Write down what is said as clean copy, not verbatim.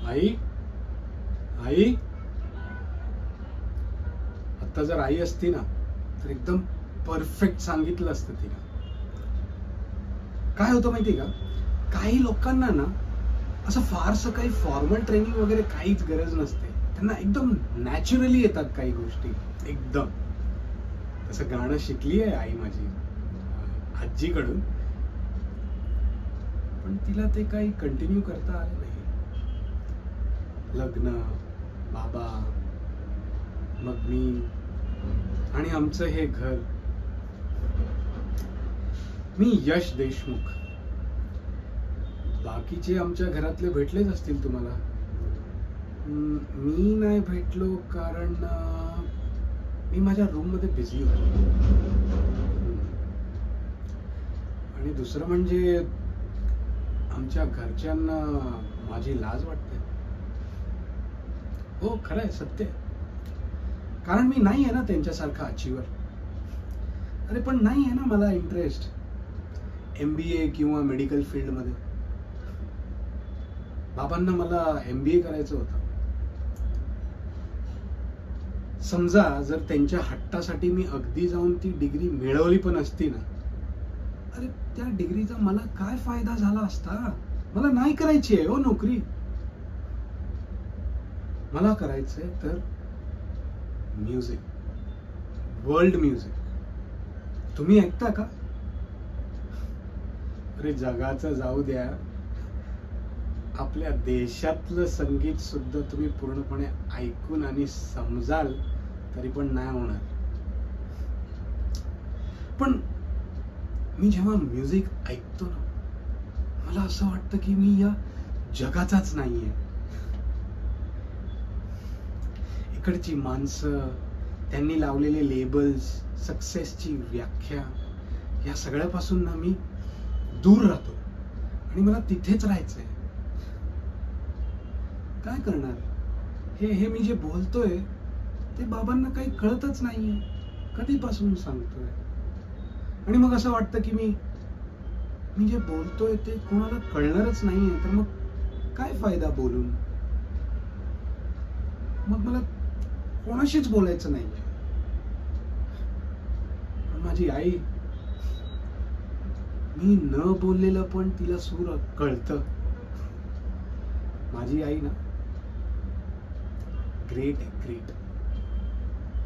आई आई, आता जर आई असती ना तर एकदम परफेक्ट सांगितलं असतं तिला. काय होतं माहिती का, काही लोकांना ना असं फारसं काही फॉर्मल ट्रेनिंग वगैरे काहीच गरज नसते. त्यांना एकदम नॅचरली येतात काही गोष्टी एकदम. तसं गाणं शिकली आहे आई माझी आजीकडून, पण तिला ते काही कंटिन्यू करता आलं नाही. लग्न, बाबा, मग मी आणि आमचं हे घर. मी यश देशमुख. बाकीचे आमच्या घरातले भेटलेच असतील तुम्हाला. मी नाही भेटलो कारण मी माझ्या रूम मध्ये बिझी होतो. आणि दुसरं म्हणजे आमच्या घरच्यांना माझी लाज वाटते. हो, खरं आहे, सत्य आहे. कारण मी नाही आहे ना त्यांच्यासारखा अचिव्हर. अरे पण नाही आहे ना मला इंटरेस्ट MBA किंवा मेडिकल फील्ड मध्ये. बाबांना मला MBA करायचं होतं. समजा जर त्यांच्या हट्टासाठी मी अगदी जाऊन ती डिग्री मिळवली पण असती ना, अरे त्या डिग्रीचा मला काय फायदा झाला असता. मला नाही करायची आहे हो नोकरी. मला करायचंय तर म्युझिक, वर्ल्ड म्युझिक. तुम्ही ऐकता का? अरे जगाचं जाऊ द्या, आपल्या देशातलं संगीत सुद्धा तुम्ही पूर्णपणे ऐकून आणि समजाल तरी पण नाही होणार. पण मी जेव्हा म्युझिक ऐकतो ना, मला असं वाटतं की मी या जगाचाच नाहीये. इकडची माणसं, त्यांनी लावलेले लेबल्स, सक्सेसची व्याख्या, या सगळ्यापासून ना मी दूर राहतो आणि मला तिथेच राहायचंय. काय करणार? हे मी जे बोलतोय ते बाबांना काही कळतच नाहीये. कधीपासून सांगतोय. आणि मग असं वाटतं की मी जे बोलतोय ते कोणाला कळणारच नाहीये, तर मग काय फायदा बोलून. मग मला कोणाशीच बोलायचं नाहीये. पण माझी आई, मी न बोललेलं पण तिला सूर कळतं. माझी आई ना ग्रेट आहे, ग्रेट.